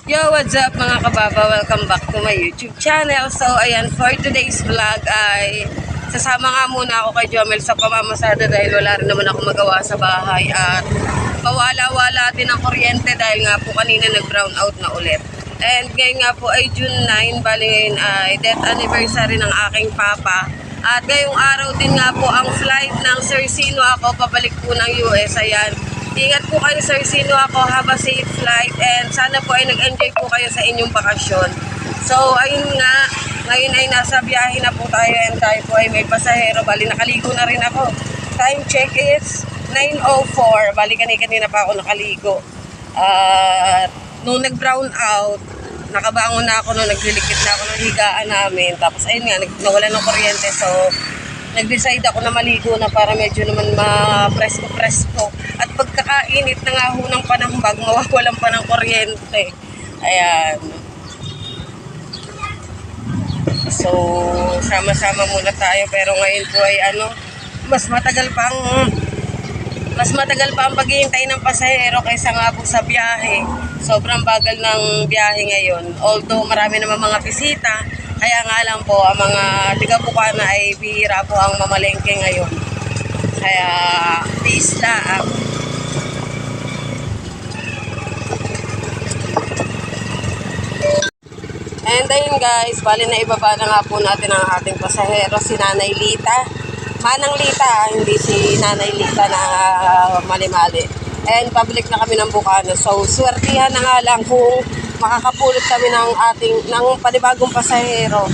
Yo, what's up mga kababa? Welcome back to my YouTube channel. So, ayan, for today's vlog ay sasama nga muna ako kay Jomel sa pamamasada dahil wala rin naman ako magawa sa bahay at mawala-wala din ang kuryente dahil nga po kanina nag-brown out na ulit. And ngayon nga po ay June 9, bali ngayon ay death anniversary ng aking papa. At ngayong araw din nga po ang flight ng Sir Sino ako pabalik po ng US. Ayan. Ingat po kayo Sir Sino ako, have a safe flight and sana po ay nag-enjoy po kayo sa inyong bakasyon. So ayun nga, ngayon ay nasa biyahe na po tayo and tayo po ay may pasahero. Bali nakaligo na rin ako. Time check is 9:04. Bali kanina pa ako nakaligo. Nung nag-brown out, nakabangon na ako nung naglilikit na ako ng higaan namin. Tapos ayun nga, nawala ng kuryente. So nag-decide ako na maligo na para medyo naman ma-presko-presko. At pagkakainit na nga ho ng panahambag, mawawalan pa ng kuryente. Ayan. So, sama-sama muna tayo. Pero ngayon po ay mas matagal pa ang paghihintay ng pasahero kaysa nga po sa biyahe. Sobrang bagal ng biyahe ngayon. Although marami naman mga bisita, kaya nga lang po, ang mga tiga-Bukana ay bihira po ang mamalengke ngayon. Kaya, tiis lang. And ayun guys, bali na ibaba na nga po natin ang ating pasahero, si Nanay Lita. Manang Lita, hindi si Nanay Lita na mali-mali. And pabalik na kami ng Bukana. So, swertihan na nga lang kung makakapulot kami ng panibagong pasahero.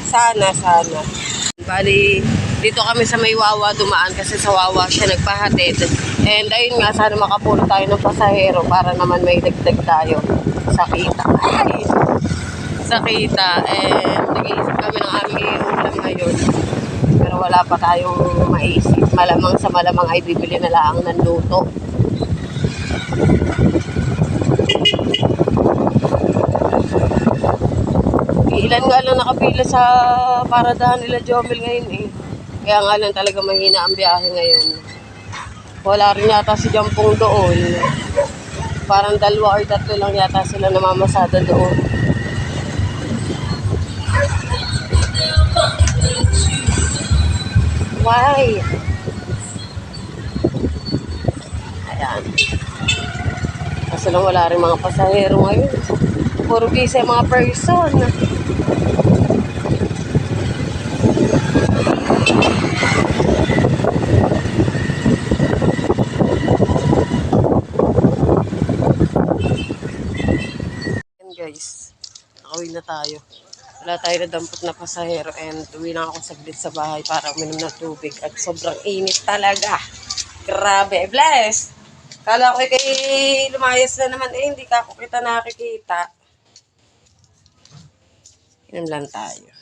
Sana. Bali, dito kami sa may Wawa dumaan kasi sa Wawa siya nagpahatid. And ayun nga, sana makapulot tayo ng pasahero para naman may dagdag tayo sa kita. Sa kita. And nag-iisip kami ng aming ulam ngayon. Pero wala pa tayong maisip. Malamang sa malamang ay bibili na lang ng luto. Ilan nga lang nakapila sa paradahan nila Jomel ngayon eh. Kaya nga lang talaga mahina ang biyahe ngayon. Wala rin yata si Jampong doon. Parang 2 or 3 lang yata sila namamasada doon. Why? Ayan. Kaso lang wala rin mga pasahero ngayon. Puro busy mga person. And guys, nakawin na tayo. Wala tayo na dampot na pasahero and uwi na ako saglit sa bahay para uminom ng tubig at sobrang init talaga. Grabe, bless! Kala ko kay lumayas na naman eh, hindi ka ako kita nakikita. Inom lang tayo.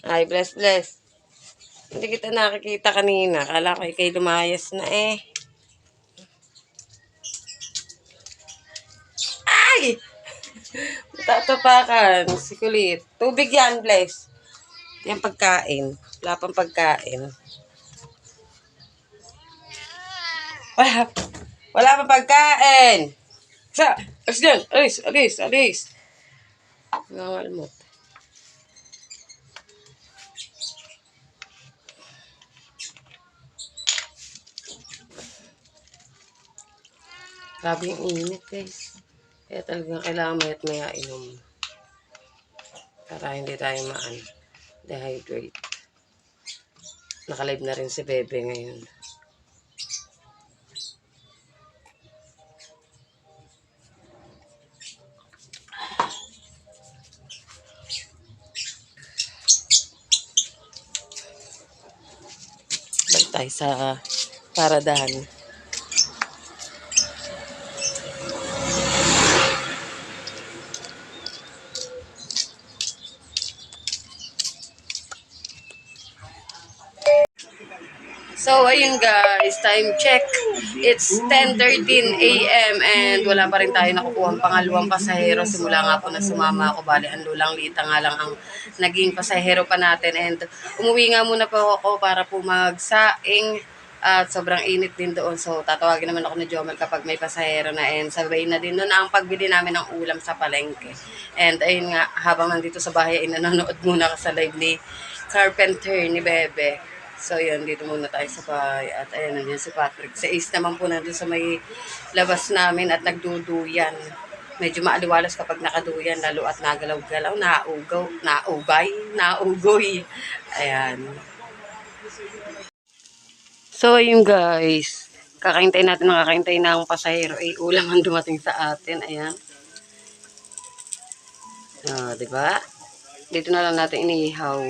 Ay, bless. Hindi kita nakikita kanina. Kala ko kay lumayas na eh. Ay! Tatapakan. Si kulit. Tubig yan, bless. Yan pagkain. Wala pang pagkain. Wala pang pagkain. Alis. Nangalmot. Grabe yung init guys. Kaya talagang kailangan maya inom. Para hindi tayo dehydrate. Nakalive na rin si Bebe ngayon. Balik tayo sa paradahan. So, ayun guys, time check. It's 10:13 AM and wala pa rin tayo nakukuha ang pangalawang pasahero. Simula nga po na sumama ako. Bali, ang Lulang Lita nga lang ang naging pasahero pa natin. And umuwi nga muna po ako para po magsaing At sobrang init din doon. So, tatawagin naman ako ni Jomel kapag may pasahero na. And sabay na din noon ang pagbili namin ng ulam sa palengke. And ayun nga, habang nandito sa bahay, nanonood muna ako sa live ni Carpenter, ni Bebe. So, yun, dito muna tayo sa bahay. At ayan, nandiyan si Patrick. Si Ace naman po nandun sa may labas namin at nagduduyan. Medyo maaliwalas kapag nakaduyan, lalo at nagalaw-galaw, naugoy. Ayan. So, ayun guys. Kakaintay natin ng kakaintay ng pasahero. Ay, ulam ang dumating sa atin. Ayan. Diba? Dito na lang natin inihaw.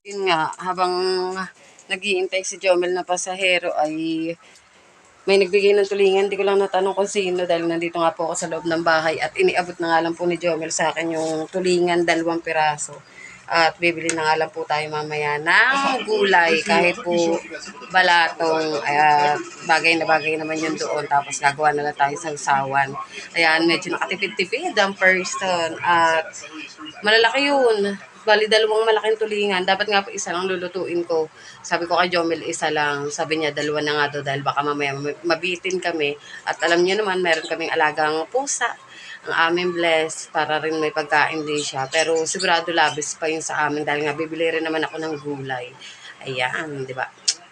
Yun nga, habang naghihintay si Jomel na pasahero ay may nagbigay ng tulingan. Hindi ko lang natanong kung sino dahil nandito nga po ako sa loob ng bahay at iniabot na nga lang po ni Jomel sa akin yung tulingan, 2 piraso. At bibili na nga lang po tayo mamaya ng gulay kahit po balatong. Bagay na bagay naman yun doon. Tapos gagawa na lang tayo sa usawan. Ayan, medyo nakatipid-tipid ang person. At malalaki yun. Bali, 2 malaking tulingan. Dapat nga po isa lang lulutuin ko. Sabi ko kay Jomel, isa lang. Sabi niya, 2 na nga daw dahil baka mamaya mabitin kami. At alam niyo naman, meron kaming alagang pusa. Ang aming bless para rin may pagkain din siya. Pero sigurado labis pa yun sa amin dahil nga bibili rin naman ako ng gulay. Ayan, di ba?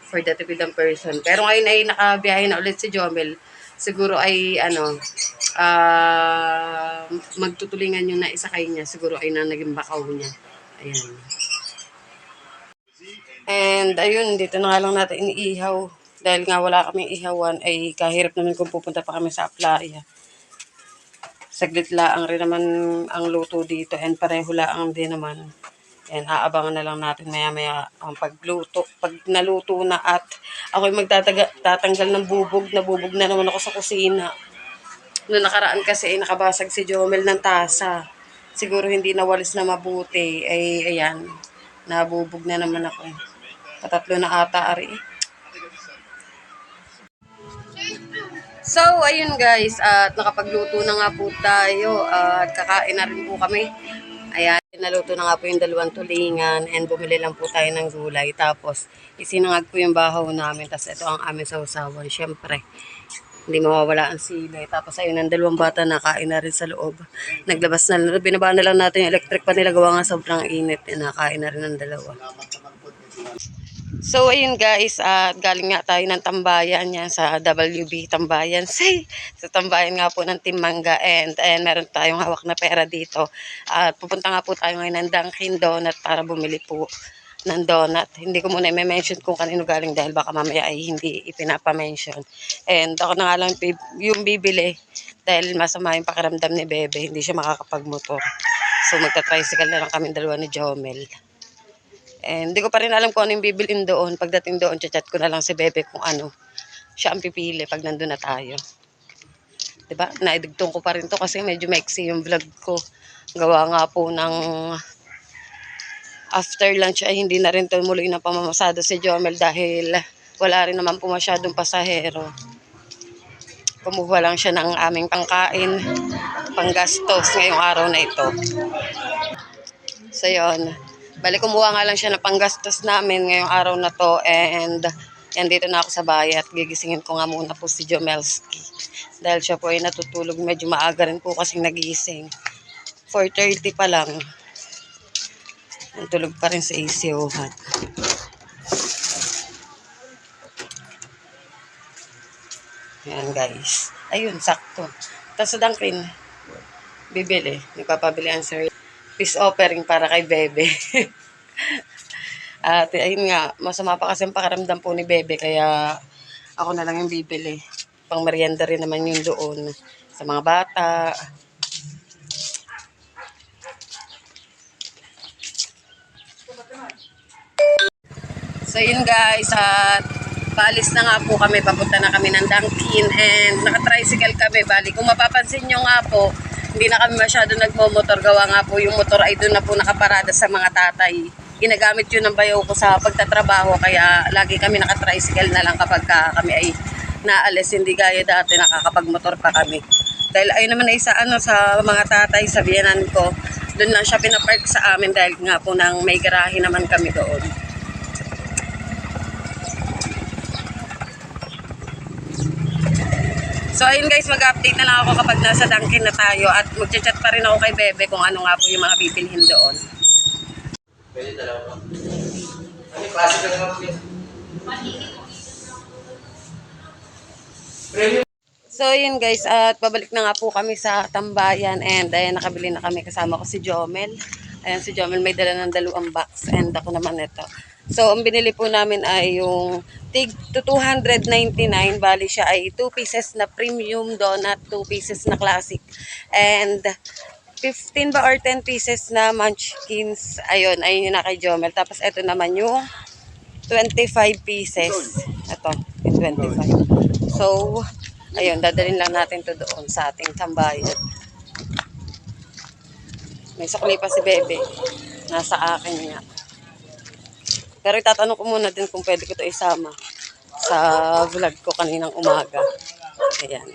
For the tipid ng person. Pero ngayon ay nakabiyahe na ulit si Jomel. Siguro ay magtutulingan yung naisakay niya. Siguro ay na naging bakaw niya. Ayan. And ayun, dito na nga lang natin iniihaw. Dahil nga wala kaming ihawan, ay kahirap naman kung pupunta pa kami sa playa. Saglit laang rin naman ang luto dito and pareho laang din naman. And aabangan na lang natin maya-maya ang pagluto. Pag naluto na at ako'y magtatanggal ng bubog. Nabubog na naman ako sa kusina. Noong nakaraan kasi ay nakabasag si Jomel ng tasa. Siguro hindi nawalis na mabuti. Ay ayan, nabubog na naman ako. Patatlo na ata ari. So, ayun guys, at nakapagluto na nga po tayo at kakain na rin po kami. Ayan, naluto na nga po yung 2 tulingan and bumili lang po tayo ng gulay. Tapos, isinangag po yung bahaw namin. Tapos, ito ang aming sausawan. Siyempre, hindi mawawala ang sili. Tapos, ayun, ang 2 bata na kain na rin sa loob. Naglabas na, binaba na lang natin yung electric pa nila. Gawa nga sobrang init. Nakain na rin ang 2. So, ayun guys, galing nga tayo ng tambayan yan sa WB Tambayan. Sa tambayan nga po ng Team Mangga and meron tayong hawak na pera dito. At pupunta nga po tayo ngayon ng Dunkin Donut para bumili po ng donut. Hindi ko muna i-mention kung kanino galing dahil baka mamaya ay hindi ipinapamention. And ako na nga lang yung bibili dahil masama yung pakiramdam ni Bebe. Hindi siya makakapagmotor. So, magta-tricycle na lang kami 2 ni Jomel. And hindi ko pa rin alam kung ano yung bibilin doon. Pagdating doon, chat ko na lang si Bebe kung ano siya ang pipili pag nandun na tayo. Diba? Naidugtong ko pa rin to kasi medyo maiksi yung vlog ko. Gawa nga po ng after lunch ay hindi na rin tumuloy na pamamasada si Jomel dahil wala rin naman po masyadong pasahero. Kumuha lang siya ng aming pangkain, panggastos ngayong araw na ito. So yun. Bali, kumuha nga lang siya ng panggastos namin ngayong araw na to. And yan, dito na ako sa bahay at gigisingin ko nga muna po si Jomelski. Dahil siya po ay natutulog. Medyo maaga rin po kasing nagising. 4:30 pa lang. Tulog pa rin sa AC-ohan. Yan guys. Ayun, sakto. Tapos sa Dunkin, bibili. Nagpapabili ang sir. Peace offering para kay Bebe. At ayun nga, masama pa kasi ang pakiramdam po ni Bebe, kaya ako na lang yung bibili. Pang merienda rin naman yung doon sa mga bata. So yun guys, at paalis na nga po kami, papunta na kami ng Dunkin and naka-tricycle kami. Bali, kung mapapansin nyo nga po, hindi na kami masyado nagmomotor. Gawa nga po yung motor ay doon na po nakaparada sa mga tatay. Ginagamit yun ng bayaw ko sa pagtatrabaho. Kaya lagi kami naka-tricycle na lang kapag kami ay naalis. Hindi gaya dati nakakapag-motor pa kami. Dahil ay naman ay sa mga tatay sa biyanan ko. Doon lang siya pinapark sa amin dahil nga po nang may garahe naman kami doon. So ayun guys, mag-update na lang ako kapag nasa Dunkin na tayo at mag-chat pa rin ako kay Bebe kung ano nga po yung mga bibilhin doon. Pwede dalawa. Ano yung klase ka naman yun? So yun guys, at pabalik na nga po kami sa tambayan and ayan, nakabili na kami, kasama ko si Jomel. Ayan, si Jomel may dala ng 2 box and ako naman ito. So ang binili po namin ay yung tig to 299, bali siya ay 2 pieces na premium donut, 2 pieces na classic, and 15 ba or 10 pieces na munchkins. Ayun yung na kay Jomel. Tapos ito naman yung 25 pieces. Ito, yung 25. So, ayun, dadalhin lang natin to doon sa ating tambayan. May sukli pa si Bebe. Nasa akin niya. Pero itatanong ko muna din kung pwede ko to isama sa vlog ko kaninang umaga. Ayan.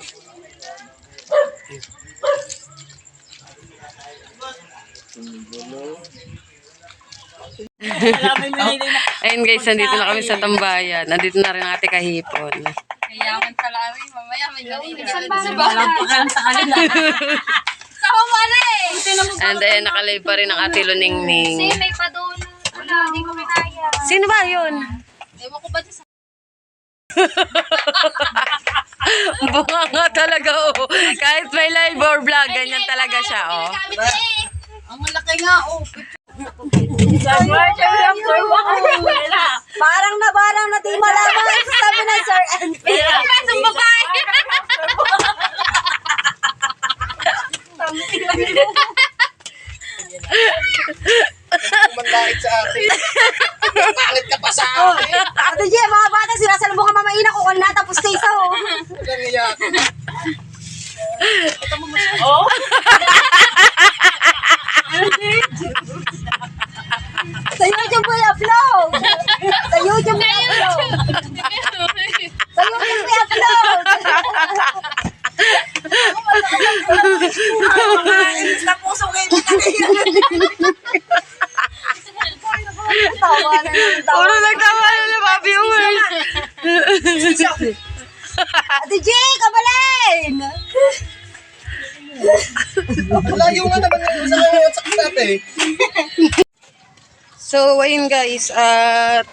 Ayun guys, nandito na kami sa tambayan. Nandito na rin ang ate Kahipon. Kayaman pala kami, mamaya may narinig sa bahay. Sa kanila. Sa humali! And then, nakalive pa rin ang ate Luningning. Kasi may padulot. Wala, hindi ko kinaya. Sino ba yun? Ewan ko ba sa... Bunga nga talaga, oh. Kahit may live or vlog, ganyan talaga siya, oh. Ang malaki nga, oh. Parang na di malaman sabi ng Sir NP. Kasang babae. Kumandait sa akin. Pangit ka pa sa akin. Ate G, mga bata, sinasalubong ka mamaina ko kung natapos sa isa, oh. Walang iyak. Sa YouTube mo i-upload. Sa YouTube mo i-upload. Sa YouTube mo i-upload. Mga puso kayo. Tawa na naman, tawa. Puro nagtawa na na mga viewers. Ate G, kabalin! Layo nga naman yung sa kanya at sa kate. So, ayun guys, at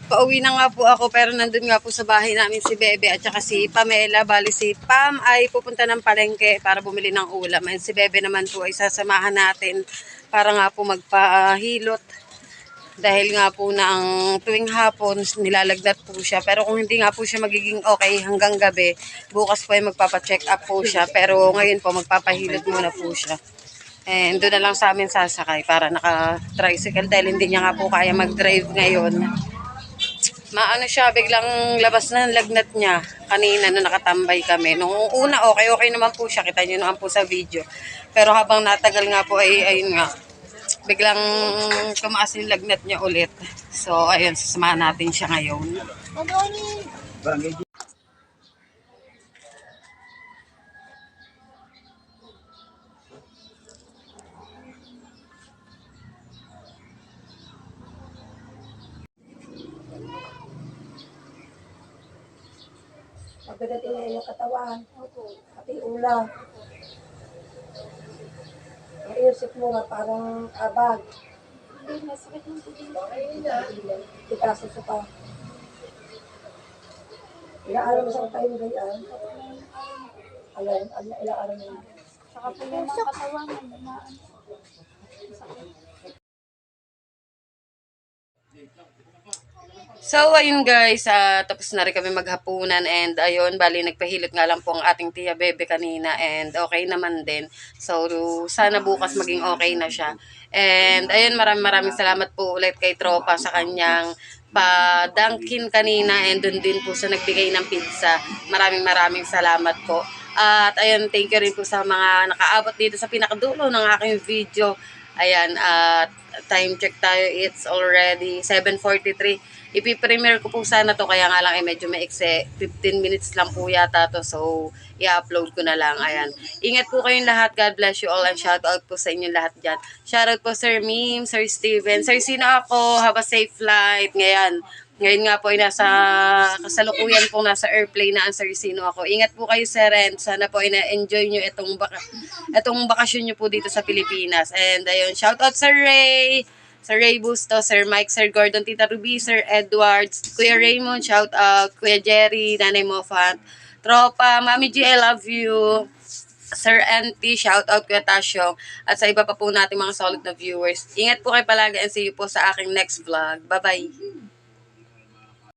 pauwi na nga po ako pero nandun nga po sa bahay namin si Bebe at saka si Pamela. Bali si Pam ay pupunta ng palengke para bumili ng ulam. And si Bebe naman po ay sasamahan natin para nga po magpahilot. Dahil nga po na ang tuwing hapon nilalagnat po siya. Pero kung hindi nga po siya magiging okay hanggang gabi, bukas po ay magpapacheck up po siya. Pero ngayon po magpapahilot muna po siya. And doon na lang sa amin sasakay para naka-tricycle dahil hindi niya nga po kaya mag-drive ngayon. Maano siya, biglang labas na ng lagnat niya kanina nung nakatambay kami. Nung una, okay naman po siya. Kita niyo naman po sa video. Pero habang natagal nga po ay ayun nga, biglang tumaas yung lagnat niya ulit. So, ayun, sasamahan natin siya ngayon. Pagdating na yung katawan, pati ulam. Ang isip mo nga parang abag. Hindi, masakit ng tubig. Ikaso sa pa. Ilang araw mo sa tayo ganyan? Ilang araw mo. Saka po yung mga katawan na namaan. So, ayun guys, tapos na rin kami maghapunan and ayun, bali nagpahilot nga lang po ang ating tiya Bebe kanina and okay naman din. So, sana bukas maging okay na siya. And ayun, maraming salamat po ulit kay Tropa sa kanyang pa-Dunkin kanina and dun din po sa nagbigay ng pizza. Maraming salamat po. At ayun, thank you rin po sa mga nakaabot dito sa pinakadulo ng aking video. Ayan, at time check tayo, it's already 7:43. Ipi-premiere ko po sana to, kaya nga lang ay medyo maikse. 15 minutes lang po yata to, so i-upload ko na lang. Ayan. Ingat po kayong lahat. God bless you all and shout out po sa inyo lahat dyan. Shout out po Sir Mim, Sir Steven, Sir Sino ako. Have a safe flight. Ngayon, Ngayon nga po ay nasa kasalukuyan po nasa airplane na ang Sir Sino ako. Ingat po kayo, sir, and sana po ay na-enjoy nyo itong bakasyon nyo po dito sa Pilipinas. And ayun, shout out Sir Ray Busto, Sir Mike, Sir Gordon, Tita Ruby, Sir Edwards, Kuya Raymond, shout out, Kuya Jerry, Nanay Mofat, Tropa, Mami G, I love you. Sir NT, shout out Kuya Tasyo, at sa iba pa po natin mga solid na viewers. Ingat po kayo palagi and see you po sa aking next vlog. Bye-bye!